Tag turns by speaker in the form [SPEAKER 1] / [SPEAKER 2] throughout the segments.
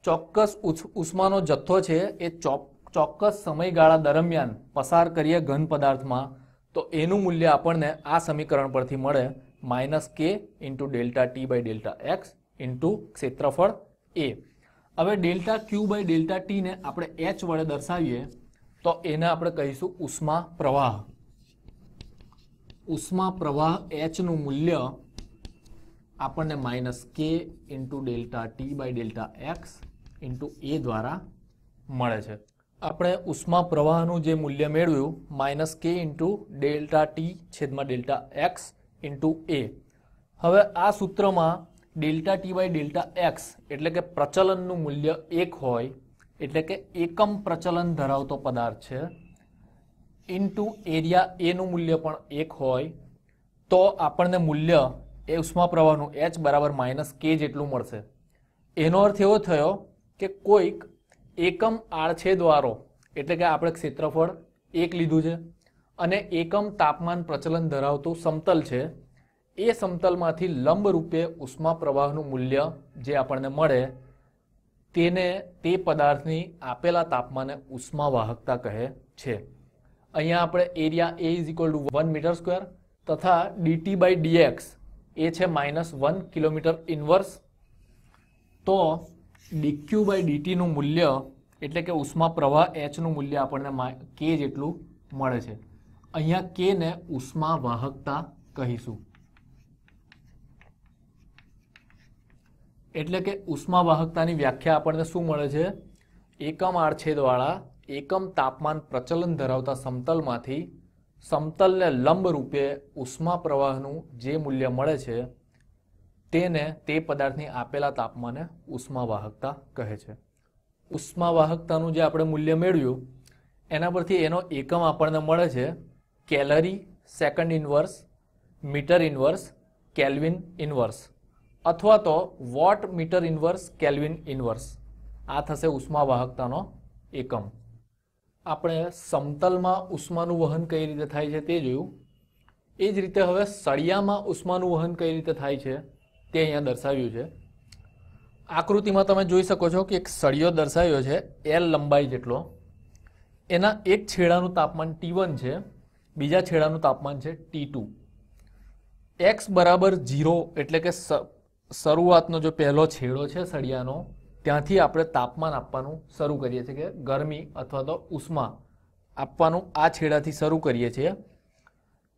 [SPEAKER 1] ચોક્કસ ઉષ્માનો જથ્થો છે એ ચોક્કસ સમયગાળા દરમિયાન પસાર કરીએ ઘન પદાર્થમાં તો એનું મૂલ્ય આપણને આ સમીકરણ પરથી મળે -k × delta T by delta X into ક્ષેત્રફળ એ. હવે delta Q by delta T ને આપણે h વડે દર્શાવીએ તો એને આપણે કહીશું ઉષ્મા પ્રવાહ. ઉષ્મા પ્રવાહ h નું મૂલ્ય આપણને -k × delta T by delta X into A દ્વારા મળે છે. આપણે ઉષ્મા પ્રવાહનું જે મૂલ્ય મેળવ્યું -k × ડેલ્ટા ટી છેદમાં ડેલ્ટા એક્સ ઇન્ટુ એ. હવે આ સૂત્રમાં delta T by delta X એટલે કે પ્રચલનનું મૂલ્ય 1 હોય એટલે કે એકમ પ્રચલન ધરાવતો પદાર્થ છે ઇન્ટુ એરિયા એનું મૂલ્ય પણ 1 હોય તો આપણને મૂલ્ય એ ઉષ્મા પ્રવાહનું h બરાબર -k જેટલું મળશે. એનો અર્થ એવો થયો કે કોઈક એકમ આડછેદવાળો એટલે કે આપણે ક્ષેત્રફળ 1 લીધું છે અને એકમ તાપમાન પ્રચલન ધરાવતું સમતલ છે. એ સમતલમાંથી લંબ રૂપે ઉષ્મા પ્રવાહનું મૂલ્ય જે આપણને મળે તેને તે પદાર્થની આપેલા તાપમાને ઉષ્મા વાહકતા કહે છે. અહીંયા આપણે એરિયા A = 1 મીટર સ્ક્વેર તથા dt બાય dx એ છે -1 કિલોમીટર ઇન્વર્સ. તો dq બાય dt નું મૂલ્ય એટલે કે ઉષ્મા પ્રવાહ h નું મૂલ્ય આપણને k જેટલું મળે છે. અહીંયા k ને ઉષ્મા વાહકતા કહીશું. એટલે કે ઉષ્મા વાહકતાની વ્યાખ્યા આપણને શું મળે છે? એકમ આડછેદવાળા એકમ તાપમાન પ્રચલન ધરાવતા સમતલમાંથી સમતલને લંબ રૂપે ઉષ્મા પ્રવાહનું જે મૂલ્ય મળે છે તેને તે પદાર્થની આપેલા તાપમાને ઉષ્મા વાહકતા કહે છે. ઉષ્મા વાહકતાનું જે આપણે મૂલ્ય મેળવ્યું એના પરથી એનો એકમ આપણને મળે છે calorie second inverse, metre inverse, kelvin inverse અથવા તો watt metre inverse, kelvin inverse. આ થશે ઉષ્મા વાહકતાનો એકમ. આપણે સમતલમાં ઉષ્માનું વહન કઈ રીતે થાય છે તે જોયું. એ જ રીતે હવે સળિયામાં ઉષ્માનું વહન કઈ રીતે થાય છે તે અહીંયા દર્શાવ્યું છે. આકૃતિમાં તમે જોઈ શકો છો કે એક સળિયો દર્શાવ્યો છે L લંબાઈ જેટલો. એના એક છેડાનું તાપમાન T1 છે, બીજા છેડાનું તાપમાન છે T2. x બરાબર 0 એટલે કે શરૂઆતનો જો પહેલો છેડો છે સળિયાનો ત્યાંથી આપણે તાપમાન આપવાનું શરૂ કરીએ છીએ કે ગરમી અથવા તો ઉષ્મા આપવાનું આ છેડાથી શરૂ કરીએ છીએ.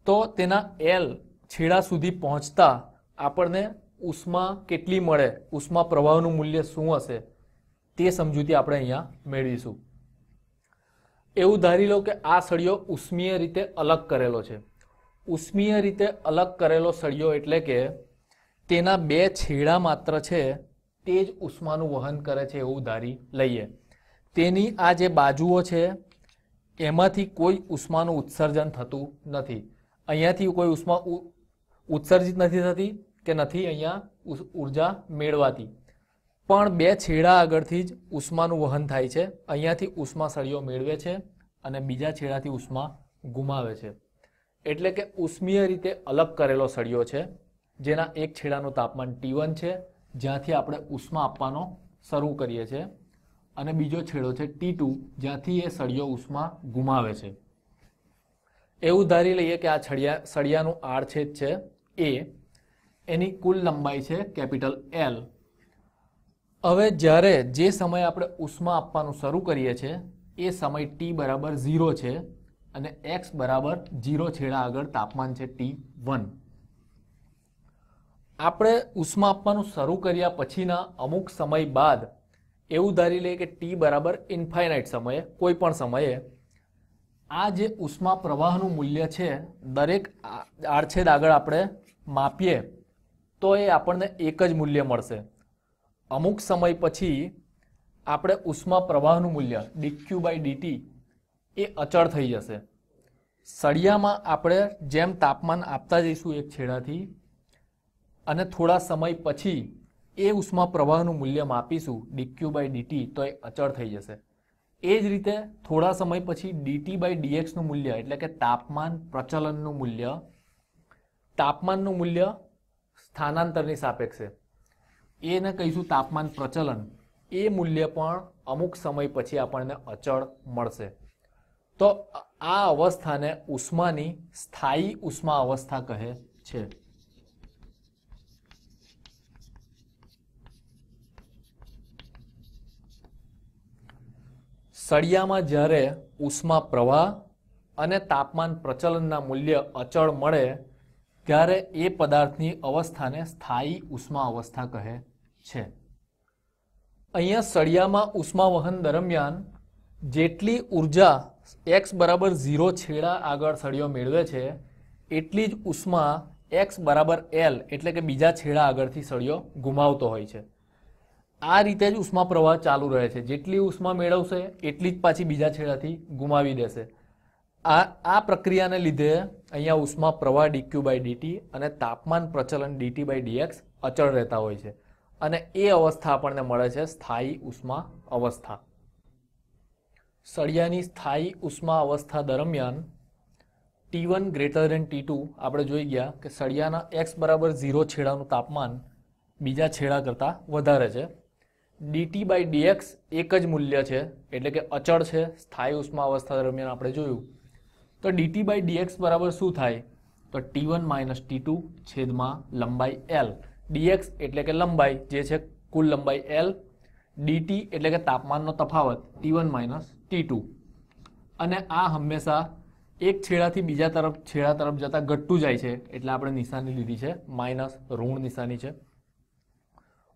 [SPEAKER 1] તો તેના L છેડા સુધી પહોંચતા આપણને ઉષ્મા કેટલી મળે, ઉષ્મા પ્રવાહનું મૂલ્ય શું હશે તે સમજૂતી આપણે અહીંયા મેળવીશું. એવું ધારી લો કે આ સળિયો ઉષ્મીય રીતે અલગ કરેલો છે. ઉષ્મીય રીતે અલગ કરેલો સળિયો એટલે કે તેના બે છેડા માત્ર છે તે જ ઉષ્માનું વહન કરે છે એવું ધારી લઈએ. તેની આ જે બાજુઓ છે એમાંથી કોઈ ઉષ્માનું ઉત્સર્જન થતું નથી. અહીંયાથી કોઈ ઉષ્મા ઉત્સર્જિત નથી થતી કે નથી અહીંયા ઉર્જા મેળવાતી. પણ બે છેડા આગળથી જ ઉષ્માનું વહન થાય છે. અહીંયાથી ઉષ્મા સળિયો મેળવે છે અને બીજા છેડાથી ઉષ્મા ગુમાવે છે. એટલે કે ઉષ્મીય રીતે અલગ કરેલો સળિયો છે જેના એક છેડાનું તાપમાન T1 છે જ્યાંથી આપણે ઉષ્મા આપવાનો શરૂ કરીએ છીએ અને બીજો છેડો છે T2 જ્યાંથી એ સળિયો ઉષ્મા ગુમાવે છે. એવું ધારી લઈએ કે આ સળિયાનું આડછેદ છે A, એની કુલ લંબાઈ છે કેપિટલ L. હવે જ્યારે જે સમયે આપણે ઉષ્મા આપવાનું શરૂ કરીએ છીએ એ સમય T બરાબર 0 છે અને x બરાબર 0 છેડા આગળ તાપમાન છે T1. આપણે ઉષ્મા આપવાનું શરૂ કર્યા પછીના અમુક સમય બાદ એવું ધારી લઈએ કે T બરાબર ઇન્ફાઇનાઇટ સમયે કોઈ પણ સમયે આ જે ઉષ્મા પ્રવાહનું મૂલ્ય છે દરેક આડછેદ આગળ આપણે માપીએ તો એ આપણને એક જ મૂલ્ય મળશે. અમુક સમય પછી આપણે ઉષ્મા પ્રવાહનું મૂલ્ય dq બાય dt એ અચળ થઈ જશે. સળિયામાં આપણે જેમ તાપમાન આપતા જઈશું એક છેડાથી અને થોડા સમય પછી એ ઉષ્મા પ્રવાહનું મૂલ્ય માપીશું dq બાય dt તો એ અચળ થઈ જશે. એ જ રીતે થોડા સમય પછી dt બાય dx નું મૂલ્ય એટલે કે તાપમાન પ્રચલનનું મૂલ્ય, તાપમાનનું મૂલ્ય સ્થાનાંતરની સાપેક્ષે એને કહીશું તાપમાન પ્રચલન. એ મૂલ્ય પણ અમુક સમય પછી આપણને અચળ મળશે. તો આ અવસ્થાને ઉષ્માની સ્થાયી ઉષ્મા અવસ્થા કહે છે. સળિયામાં જ્યારે ઉષ્મા પ્રવાહ અને તાપમાન પ્રચલનના મૂલ્ય અચળ મળે ત્યારે એ પદાર્થની અવસ્થાને સ્થાયી ઉષ્મા અવસ્થા કહે છે. અહીંયા સળિયામાં ઉષ્મા વહન દરમિયાન જેટલી ઉર્જા x બરાબર 0 છેડા આગળ સળિયો મેળવે છે એટલી જ ઉષ્મા x બરાબર L એટલે કે બીજા છેડા આગળથી સળિયો ગુમાવતો હોય છે. આ રીતે જ ઉષ્મા પ્રવાહ ચાલુ રહે છે. જેટલી ઉષ્મા મેળવશે એટલી જ પાછી બીજા છેડાથી ગુમાવી દેશે. આ પ્રક્રિયાને લીધે અહીંયા ઉષ્મા પ્રવાહ dq/dt અને તાપમાન પ્રચલન dt/dx અચળ રહેતા હોય છે અને એ અવસ્થા આપણને મળે છે સ્થાયી ઉષ્મા અવસ્થા. સળિયાની સ્થાયી ઉષ્મા અવસ્થા દરમિયાન T1 > T2 આપણે જોઈ ગયા કે સળિયાના x બરાબર 0 છેડાનું તાપમાન બીજા છેડા કરતાં વધારે છે. dt/dx એક જ મૂલ્ય છે એટલે કે અચળ છે. સ્થાયી ઉષ્મા અવસ્થા દરમિયાન આપણે જોયું તો dt/dx બરાબર શું થાય તો T1 - T2 છેદમાં લંબાઈ L. dx એટલે કે લંબાઈ જે છે કુલ લંબાઈ L, dt એટલે કે તાપમાનનો તફાવત T1 - T2 અને આ હંમેશા એક છેડાથી બીજા છેડા તરફ જતા ઘટતું જાય છે એટલે આપણે નિશાની લીધી છે માઇનસ, ઋણ નિશાની છે.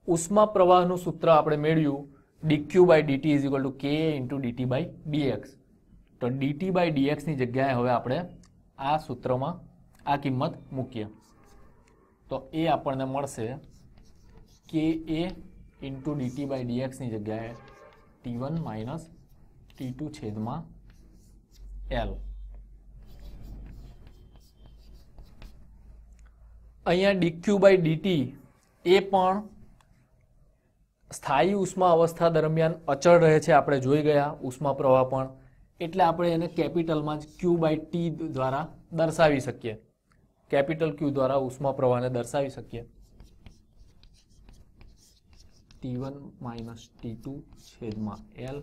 [SPEAKER 1] ઉષ્મા પ્રવાહનું સૂત્ર આપણે મેળવ્યું dq/dt = Ka × dt/dx. તો dt/dx ની જગ્યાએ હવે આપણે આ સૂત્રમાં આ કિંમત મૂકીએ તો એ આપણને મળશે Ka × dt/dx ની જગ્યાએ T1 - T2 છેદમાં L. અહીંયા dq/dt એ પણ સ્થાયી ઉષ્મા અવસ્થા દરમિયાન અચળ રહે છે. આપણે જોઈ ગયા ઉષ્મા પ્રવાહ પણ એટલે આપણે એને કેપિટલમાં જ q/t દ્વારા દર્શાવી શકીએ. કેપિટલ Q દ્વારા ઉષ્મા પ્રવાહને દર્શાવી શકીએ. T1 - T2 છેદમાં L.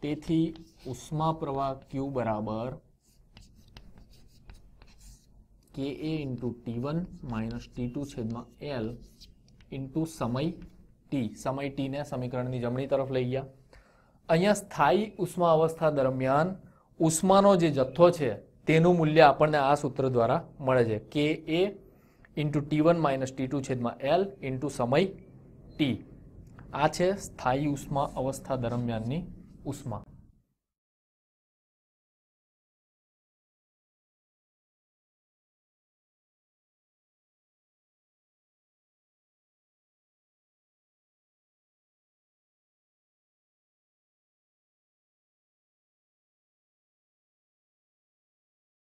[SPEAKER 1] તેથી ઉષ્મા પ્રવાહ Q બરાબર Ka × T1 - T2 છેદમાં L ઇન્ટુ સમય t. સમય t ને સમીકરણની જમણી તરફ લઈ ગયા. અહીંયા સ્થાયી ઉષ્મા અવસ્થા દરમિયાન ઉષ્માનો જે જથ્થો છે તેનું મૂલ્ય આપણને આ સૂત્ર દ્વારા મળે છે Ka × T1 - T2 છેદમાં L ઇન્ટુ સમય t. આ છે સ્થાયી ઉષ્મા અવસ્થા દરમિયાનની ઉષ્મા.